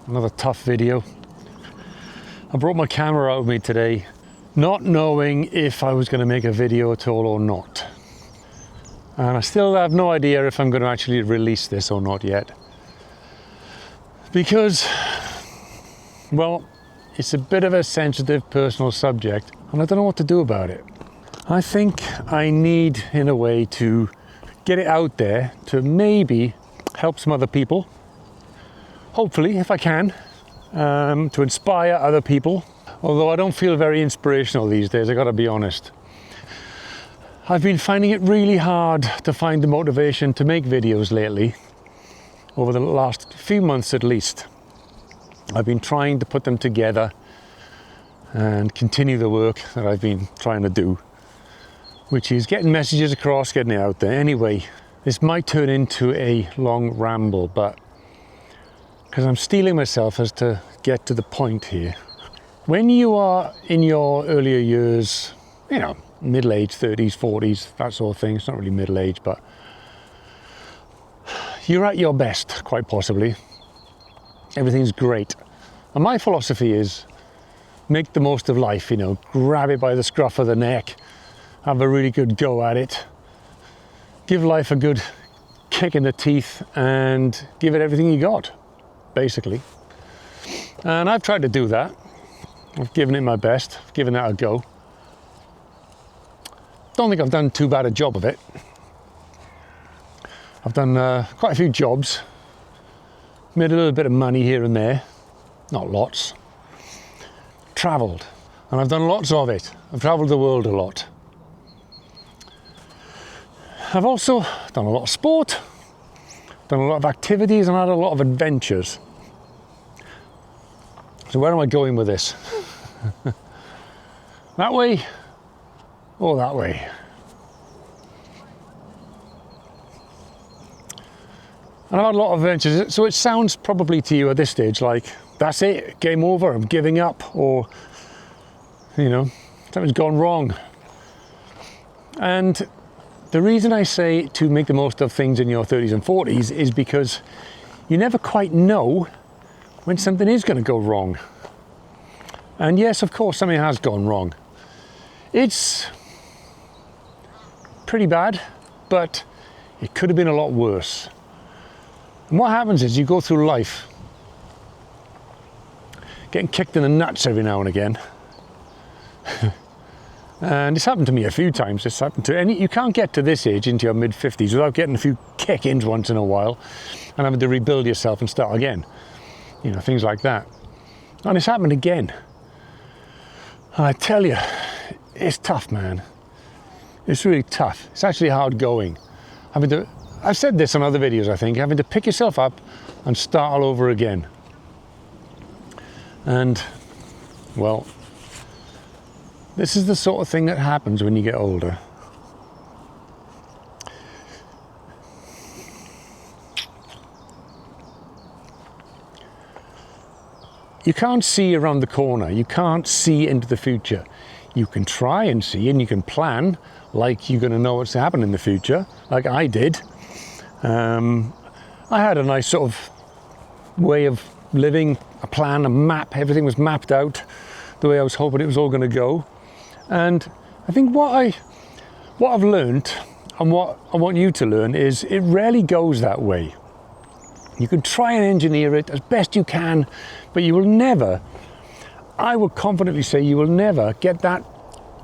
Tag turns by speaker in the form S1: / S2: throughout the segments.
S1: Another tough video. I brought my camera out with me today, not knowing if I was going to make a video at all or not. And I still have no idea if I'm going to actually release this or not yet. Because, well, it's a bit of a sensitive personal subject and I don't know what to do about it. I think I need, in a way, to get it out there to maybe help some other people. Hopefully, if I can, to inspire other people. Although I don't feel very inspirational these days, I gotta be honest. I've been finding it really hard to find the motivation to make videos lately. Over the last few months at least. I've been trying to put them together and continue the work that I've been trying to do, which is getting messages across, getting it out there. Anyway, this might turn into a long ramble, but because I'm steeling myself as to get to the point here. When you are in your earlier years, you know, middle age, 30s, 40s, that sort of thing, it's not really middle age, but you're at your best, quite possibly. Everything's great. And my philosophy is make the most of life, you know, grab it by the scruff of the neck, have a really good go at it, give life a good kick in the teeth and give it everything you got, basically. And I've tried to do that. I've given it my best, I've given that a go. Don't think I've done too bad a job of it. I've done quite a few jobs, made a little bit of money here and there, not lots. Travelled, and I've done lots of it. I've travelled the world a lot. I've also done a lot of sport, done a lot of activities, and had a lot of adventures. So where am I going with this? That way or that way? And I've had a lot of adventures, so it sounds probably to you at this stage like, that's it, game over, I'm giving up, or, you know, something's gone wrong. And the reason I say to make the most of things in your 30s and 40s is because you never quite know when something is going to go wrong. And yes, of course, something has gone wrong. It's pretty bad, but it could have been a lot worse. And what happens is you go through life getting kicked in the nuts every now and again. And it's happened to me a few times. It's happened to you can't get to this age into your mid-50s without getting a few kick-ins once in a while and having to rebuild yourself and start again. You know, things like that. And it's happened again. And I tell you, it's tough, man. It's really tough. It's actually hard going. I've said this on other videos, I think, having to pick yourself up and start all over again. And, well, this is the sort of thing that happens when you get older. You can't see around the corner. You can't see into the future. You can try and see, and you can plan like you're going to know what's to happen in the future, like I did. I had a nice sort of way of living, a plan, a map. Everything was mapped out the way I was hoping it was all going to go. And I think what I've learned and what I want you to learn is it rarely goes that way. You can try and engineer it as best you can, but you will never, I would confidently say you will never get that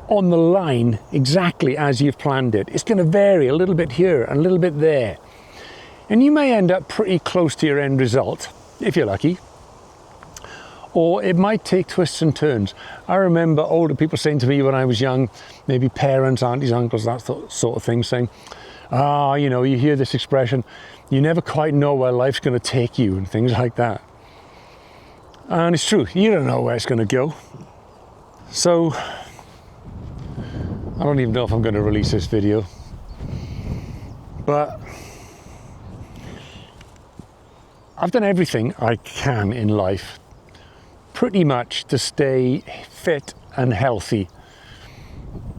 S1: on the line exactly as you've planned it. It's going to vary a little bit here and a little bit there. And you may end up pretty close to your end result, if you're lucky. Or it might take twists and turns. I remember older people saying to me when I was young, maybe parents, aunties, uncles, that sort of thing, saying, you know, you hear this expression, you never quite know where life's going to take you and things like that. And it's true, you don't know where it's going to go. So, I don't even know if I'm going to release this video. But I've done everything I can in life pretty much to stay fit and healthy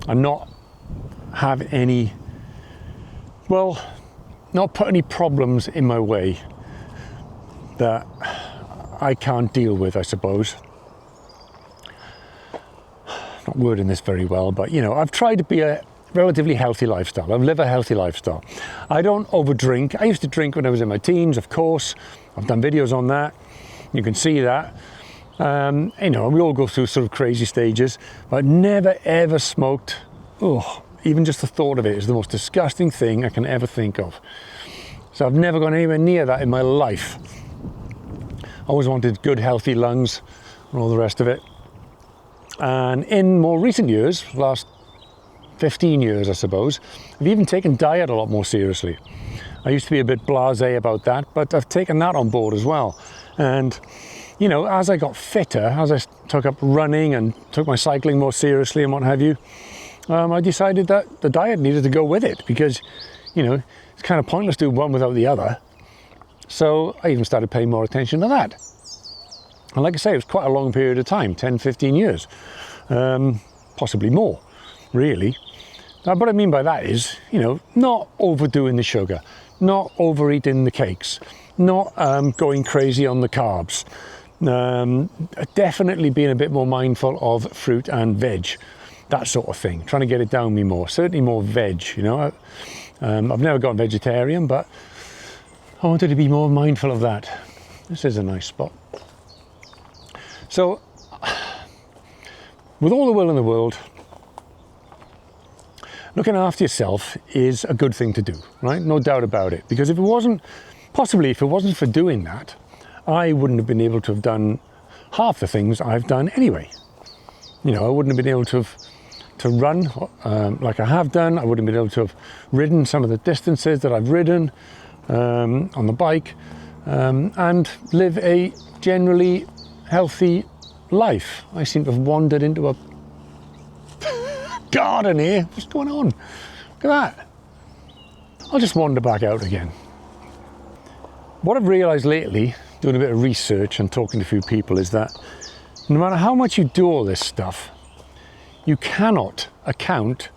S1: and not have any, not put any problems in my way that I can't deal with, I suppose. Not wording this very well, but you know, I've tried to be a relatively healthy lifestyle. I've lived a healthy lifestyle. I don't overdrink. I used to drink when I was in my teens, of course. I've done videos on that. You can see that. You know, we all go through sort of crazy stages, but never ever smoked. Oh, even just the thought of it is the most disgusting thing I can ever think of. So I've never gone anywhere near that in my life. I always wanted good, healthy lungs and all the rest of it. And in more recent years, last 15 years, I suppose, I've even taken diet a lot more seriously. I used to be a bit blasé about that, but I've taken that on board as well. And, you know, as I got fitter, as I took up running and took my cycling more seriously and what have you, I decided that the diet needed to go with it because, you know, it's kind of pointless doing one without the other. So I even started paying more attention to that. And like I say, it was quite a long period of time, 10, 15 years, possibly more, really. Now, what I mean by that is, you know, not overdoing the sugar, not overeating the cakes, not going crazy on the carbs, definitely being a bit more mindful of fruit and veg, that sort of thing, trying to get it down me more, certainly more veg, you know. I've never gone vegetarian, but I wanted to be more mindful of that. This is a nice spot. So, with all the will in the world, looking after yourself is a good thing to do, right? No doubt about it. Because if it wasn't for doing that, I wouldn't have been able to have done half the things I've done anyway. You know, I wouldn't have been able to run like I have done. I wouldn't have been able to have ridden some of the distances that I've ridden on the bike and live a generally healthy life. I seem to have wandered into a garden here. What's going on? Look at that. I'll just wander back out again. What I've realised lately, doing a bit of research and talking to a few people, is that no matter how much you do all this stuff, you cannot account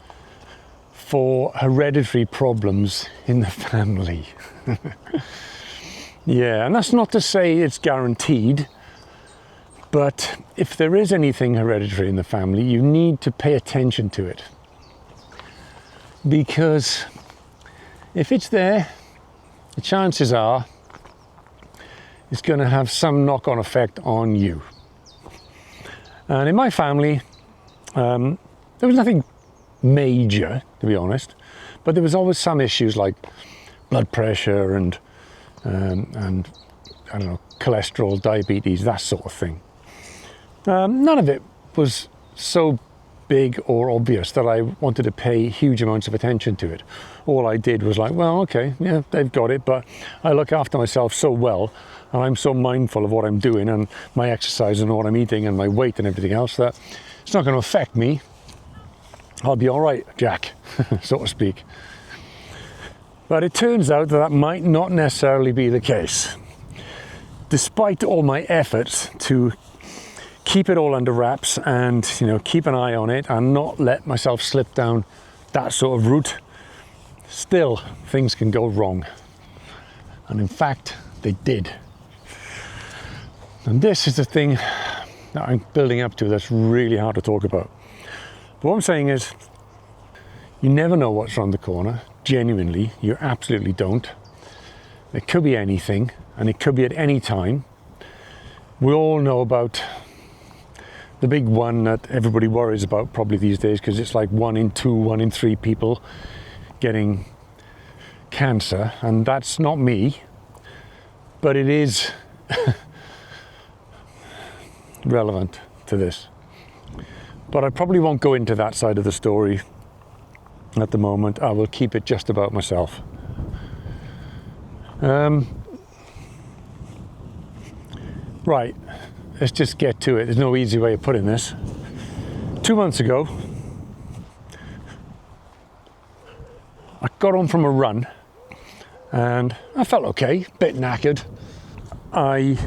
S1: for hereditary problems in the family. Yeah, and that's not to say it's guaranteed, but if there is anything hereditary in the family, you need to pay attention to it. Because if it's there, the chances are it's going to have some knock-on effect on you. And in my family, there was nothing major, to be honest, but there was always some issues like blood pressure and I don't know, cholesterol, diabetes, that sort of thing. None of it was so big or obvious that I wanted to pay huge amounts of attention to it. All I did was like, well, okay, yeah, they've got it, but I look after myself so well, and I'm so mindful of what I'm doing and my exercise and what I'm eating and my weight and everything else that it's not going to affect me. I'll be all right, Jack, so to speak. But it turns out that might not necessarily be the case. Despite all my efforts to keep it all under wraps and, you know, keep an eye on it and not let myself slip down that sort of route, still things can go wrong. And in fact, they did. And this is the thing that I'm building up to that's really hard to talk about. But what I'm saying is, you never know what's around the corner. Genuinely, you absolutely don't. It could be anything, and it could be at any time. We all know about the big one that everybody worries about probably these days, because it's like 1 in 2, 1 in 3 people getting cancer, and that's not me, but it is relevant to this. But I probably won't go into that side of the story at the moment. I will keep it just about myself. Right, let's just get to it. There's no easy way of putting this. 2 months ago, I got home from a run and I felt okay, a bit knackered. I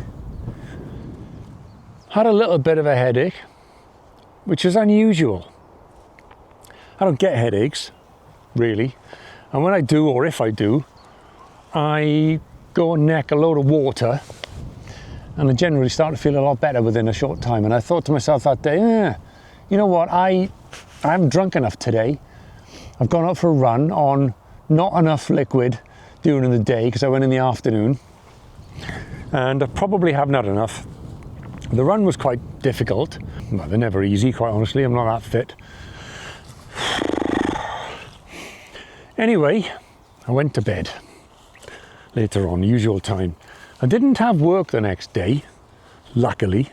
S1: had a little bit of a headache, which is unusual. I don't get headaches, really. And when I do, or if I do, I go and neck a load of water And I generally started to feel a lot better within a short time. And I thought to myself that day, you know what, I haven't drunk enough today. I've gone out for a run on not enough liquid during the day because I went in the afternoon. And I probably haven't had enough. The run was quite difficult. Well, they're never easy, quite honestly. I'm not that fit. Anyway, I went to bed later on, usual time. I didn't have work the next day, luckily.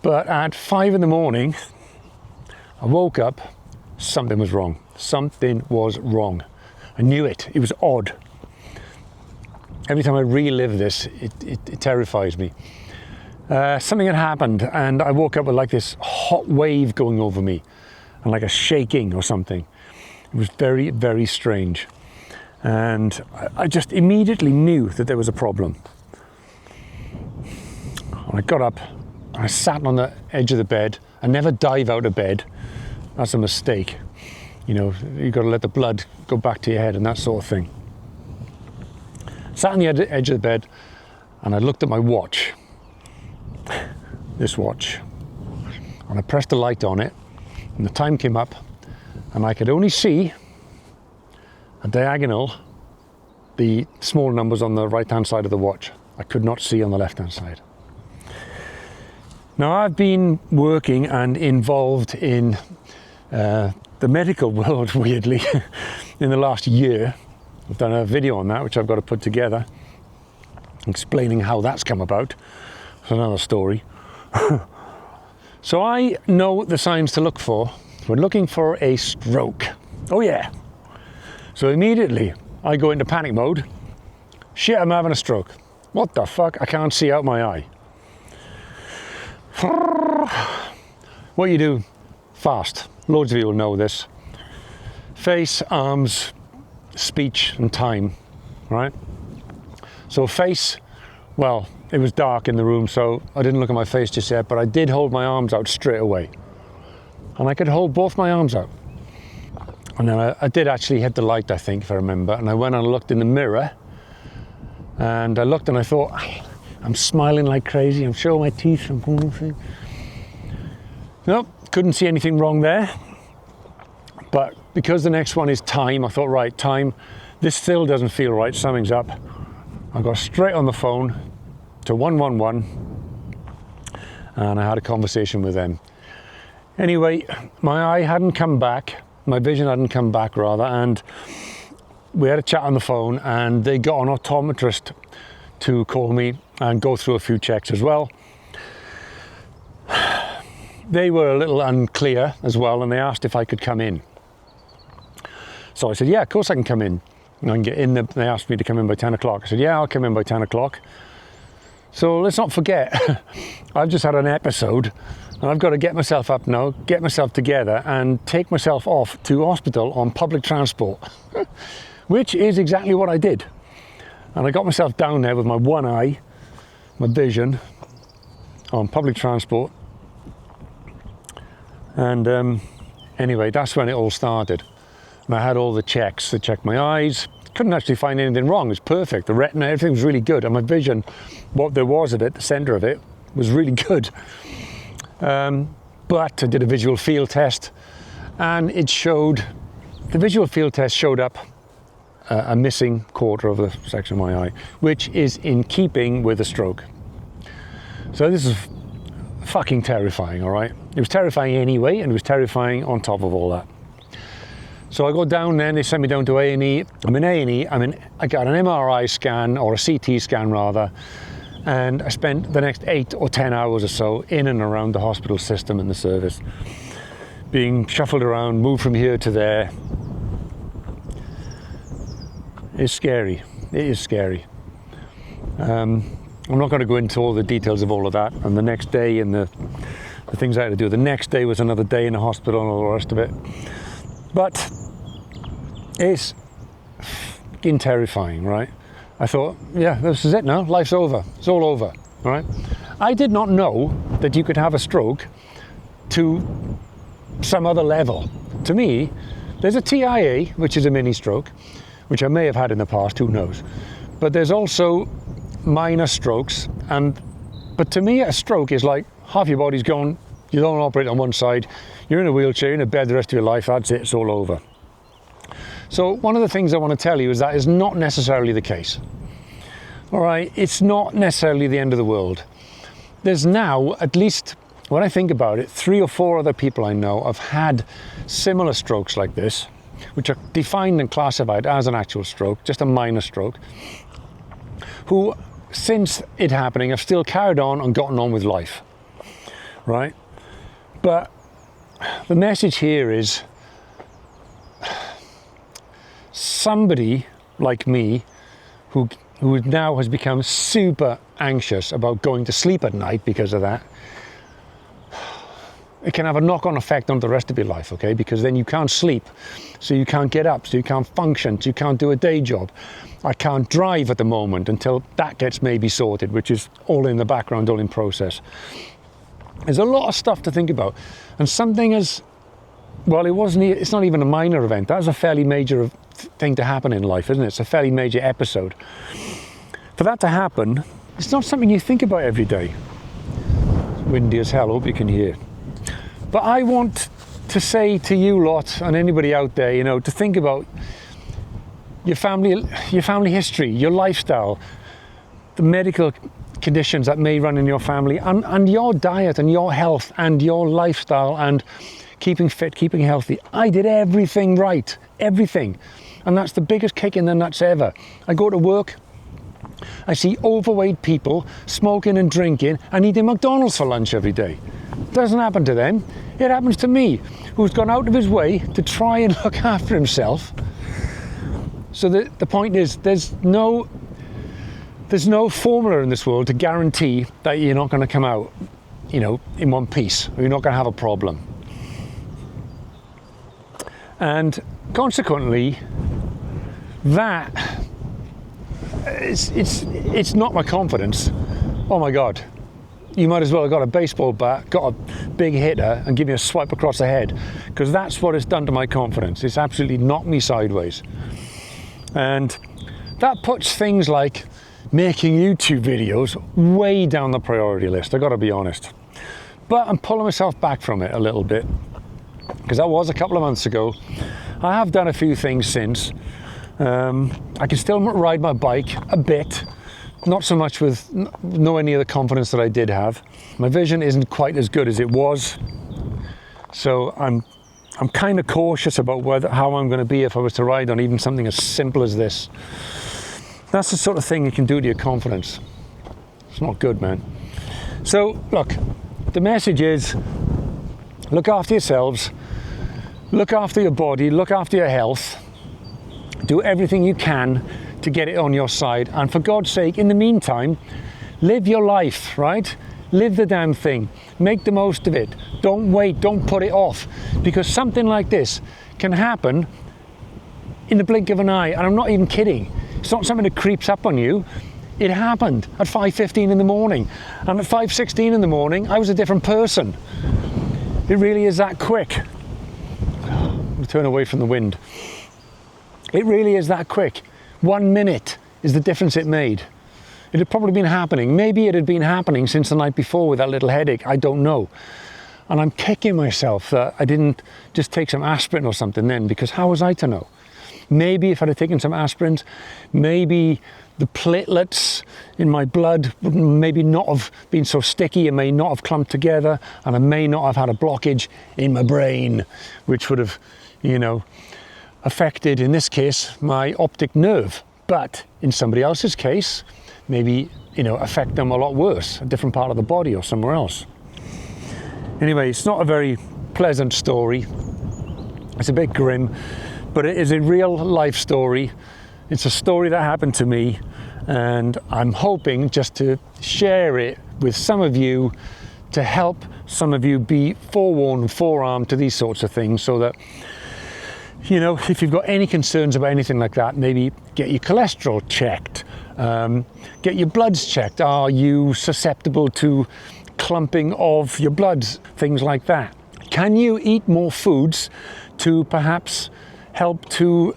S1: But at 5 in the morning, I woke up, something was wrong. Something was wrong. I knew it. It was odd. Every time I relive this, it terrifies me. Something had happened and I woke up with like this hot wave going over me and like a shaking or something. It was very, very strange. And I just immediately knew that there was a problem. And I got up, I sat on the edge of the bed. I never dive out of bed. That's a mistake. You know, you've got to let the blood go back to your head and that sort of thing. Sat on the edge of the bed and I looked at my watch. This watch. And I pressed the light on it and the time came up and I could only see a diagonal, the small numbers on the right hand side of the watch. I could not see on the left hand side. Now I've been working and involved in the medical world, weirdly, in the last year. I've done a video on that, which I've got to put together, explaining how that's come about. It's another story. So I know the signs to look for. We're looking for a stroke. Oh yeah. So immediately I go into panic mode. Shit, I'm having a stroke. What the fuck? I can't see out my eye. What you do fast. Loads of you will know this. Face, arms, speech and time, right? So face, well, it was dark in the room, so I didn't look at my face just yet, but I did hold my arms out straight away. And I could hold both my arms out. And then I did actually hit the light, I think, if I remember, and I went and looked in the mirror, and I looked and I thought, I'm smiling like crazy, I'm showing my teeth, I'm going. Nope, couldn't see anything wrong there. But because the next one is time, I thought, right, time, this still doesn't feel right, something's up. I got straight on the phone to 111 and I had a conversation with them. Anyway, my eye hadn't come back, my vision hadn't come back rather, and we had a chat on the phone and they got an optometrist to call me and go through a few checks as well. They were a little unclear as well and they asked if I could come in. So I said, yeah, of course I can come in. I can get in. They asked me to come in by 10 o'clock. I said, yeah, I'll come in by 10 o'clock. So let's not forget, I've just had an episode and I've got to get myself up now, get myself together and take myself off to hospital on public transport, which is exactly what I did. And I got myself down there with my one eye, my vision, on public transport. And anyway, that's when it all started. And I had all the checks. They checked my eyes. Couldn't actually find anything wrong. It was perfect. The retina, everything was really good. And my vision, what there was of it, the center of it, was really good. But I did a visual field test and it showed, the visual field test showed up a missing quarter of the section of my eye, which is in keeping with a stroke. So this is fucking terrifying, all right? It was terrifying anyway, and it was terrifying on top of all that. So I go down there and they send me down to A&E. I'm in A&E, I got an MRI scan, or a CT scan rather, and I spent the next 8 or 10 hours or so in and around the hospital system and the service, being shuffled around, moved from here to there. It's scary, it is scary. I'm not going to go into all the details of all of that, and the next day and the things I had to do. The next day was another day in the hospital and all the rest of it. But it's fucking terrifying, right? I thought, yeah, this is it now. Life's over. It's all over, right? I did not know that you could have a stroke to some other level. To me, there's a TIA, which is a mini stroke, which I may have had in the past, who knows. But there's also minor strokes, but to me a stroke is like half your body's gone, you don't operate on one side, you're in a wheelchair, you're in a bed the rest of your life, that's it, it's all over. So one of the things I want to tell you is that is not necessarily the case. All right, it's not necessarily the end of the world. There's now, at least when I think about it, 3 or 4 other people I know have had similar strokes like this, which are defined and classified as an actual stroke, just a minor stroke, who, since it happening, have still carried on and gotten on with life, right? But the message here is somebody like me who now has become super anxious about going to sleep at night because of that, it can have a knock-on effect on the rest of your life, okay? Because then you can't sleep, so you can't get up, so you can't function, so you can't do a day job. I can't drive at the moment until that gets maybe sorted, which is all in the background, all in process. There's a lot of stuff to think about. And something as, well, it's not even a minor event. That's a fairly major thing to happen in life, isn't it? It's a fairly major episode. For that to happen, it's not something you think about every day. It's windy as hell, hope you can hear. But I want to say to you lot and anybody out there, you know, to think about your family history, your lifestyle, the medical conditions that may run in your family, and your diet and your health and your lifestyle and keeping fit, keeping healthy. I did everything right, everything. And that's the biggest kick in the nuts ever. I go to work, I see overweight people smoking and drinking and eating McDonald's for lunch every day. It doesn't happen to them. It happens to me, who's gone out of his way to try and look after himself. So the point is, there's no formula in this world to guarantee that you're not going to come out, you know, in one piece, or you're not going to have a problem. And consequently, that it's not my confidence. Oh my God, you might as well have got a baseball bat, got a big hitter, and give me a swipe across the head, because that's what it's done to my confidence. It's absolutely knocked me sideways. And that puts things like making YouTube videos way down the priority list, I gotta be honest. But I'm pulling myself back from it a little bit, because that was a couple of months ago. I have done a few things since. I can still ride my bike a bit, not so much with nowhere near the confidence that I did have. My vision isn't quite as good as it was, so I'm kind of cautious about how I'm going to be if I was to ride on even something as simple as this. That's the sort of thing you can do to your confidence. It's not good, man. So look, the message is, look after yourselves, look after your body, look after your health, do everything you can to get it on your side, and for God's sake, in the meantime, live your life, right? Live the damn thing, make the most of it. Don't wait, don't put it off, because something like this can happen in the blink of an eye, and I'm not even kidding. It's not something that creeps up on you. It happened at 5:15 in the morning, and at 5:16 in the morning, I was a different person. It really is that quick. I'll turn away from the wind. It really is that quick. 1 minute is the difference it made. It had probably been happening. Maybe it had been happening since the night before with that little headache. I don't know. And I'm kicking myself that I didn't just take some aspirin or something then, because how was I to know? Maybe if I'd have taken some aspirins, maybe the platelets in my blood would maybe not have been so sticky, it may not have clumped together, and I may not have had a blockage in my brain, which would have, you know, affected, in this case, my optic nerve. But in somebody else's case, maybe, you know, affect them a lot worse, a different part of the body or somewhere else. Anyway, it's not a very pleasant story. It's a bit grim, but it is a real life story. It's a story that happened to me, and I'm hoping just to share it with some of you to help some of you be forewarned and forearmed to these sorts of things, so that, you know, if you've got any concerns about anything like that, maybe get your cholesterol checked, get your bloods checked. Are you susceptible to clumping of your bloods? Things like that. Can you eat more foods to perhaps help to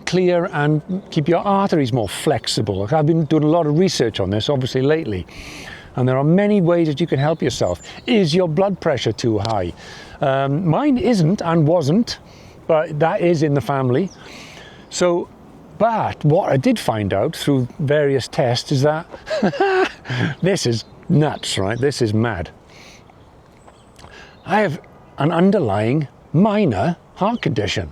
S1: clear and keep your arteries more flexible. I've been doing a lot of research on this, obviously, lately. And there are many ways that you can help yourself. Is your blood pressure too high? Mine isn't and wasn't, but that is in the family. So, but what I did find out through various tests is that this is nuts, right? This is mad. I have an underlying minor heart condition.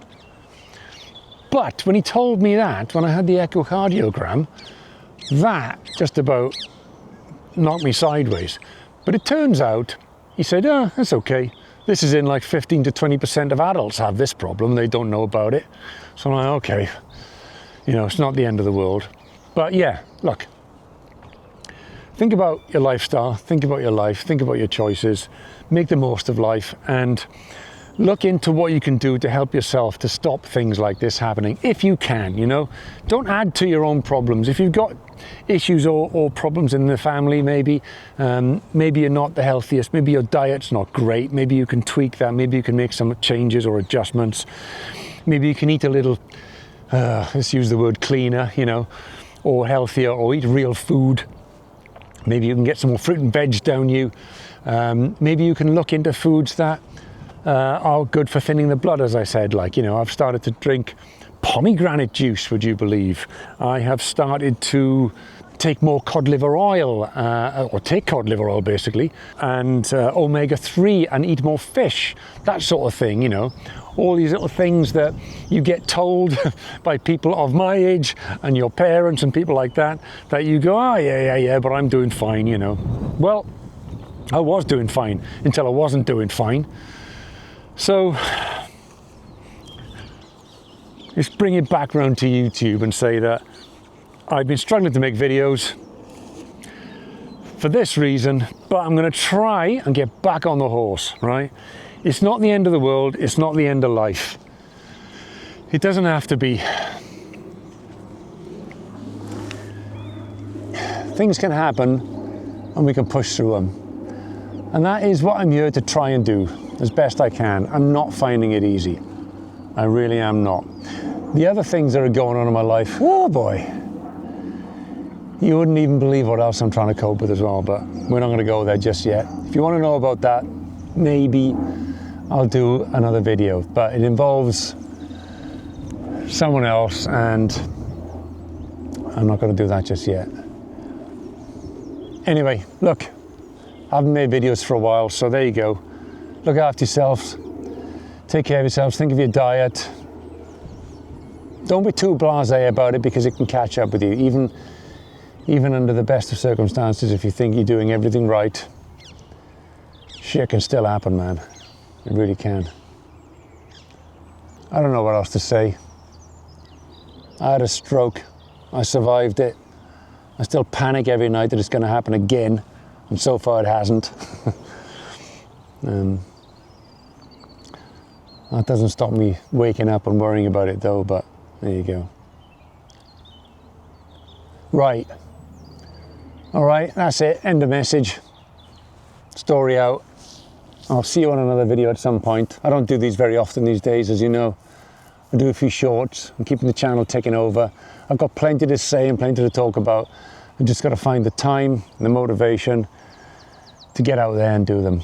S1: But when he told me that, when I had the echocardiogram, that just about knocked me sideways. But it turns out, he said, oh, that's okay. This is in like 15 to 20% of adults have this problem. They don't know about it. So I'm like, okay, you know, it's not the end of the world. But yeah, look, think about your lifestyle, think about your life, think about your choices, make the most of life, and look into what you can do to help yourself to stop things like this happening, if you can, you know. Don't add to your own problems. If you've got issues or problems in the family, maybe you're not the healthiest, maybe your diet's not great, maybe you can tweak that, maybe you can make some changes or adjustments, maybe you can eat a little, let's use the word cleaner, you know, or healthier, or eat real food. Maybe you can get some more fruit and veg down you. Maybe you can look into foods that are good for thinning the blood, as I said. Like, you know, I've started to drink pomegranate juice, would you believe? I have started to take more cod liver oil, or take cod liver oil basically, and omega-3, and eat more fish, that sort of thing, you know. All these little things that you get told by people of my age and your parents and people like that, that you go, oh yeah, but I'm doing fine, you know. Well, I was doing fine until I wasn't doing fine. So let's bring it back round to YouTube and say that I've been struggling to make videos for this reason, but I'm going to try and get back on the horse, right? It's not the end of the world, it's not the end of life. It doesn't have to be. Things can happen and we can push through them. And that is what I'm here to try and do as best I can. I'm not finding it easy. I really am not. The other things that are going on in my life, oh boy, you wouldn't even believe what else I'm trying to cope with as well, but we're not going to go there just yet. If you want to know about that, maybe I'll do another video, but it involves someone else and I'm not going to do that just yet. Anyway, look, I haven't made videos for a while, so there you go. Look after yourselves, take care of yourselves, think of your diet. Don't be too blasé about it, because it can catch up with you. Even under the best of circumstances, if you think you're doing everything right, shit can still happen, man. It really can. I don't know what else to say. I had a stroke. I survived it. I still panic every night that it's going to happen again, and so far it hasn't. That doesn't stop me waking up and worrying about it though, but there you go. Right. All right, that's it. End of message. Story out. I'll see you on another video at some point. I don't do these very often these days, as you know. I do a few shorts. I'm keeping the channel ticking over. I've got plenty to say and plenty to talk about. I've just got to find the time and the motivation to get out there and do them.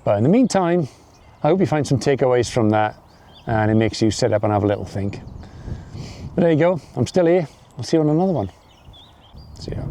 S1: But in the meantime, I hope you find some takeaways from that and it makes you sit up and have a little think. But there you go. I'm still here. I'll see you on another one. See ya.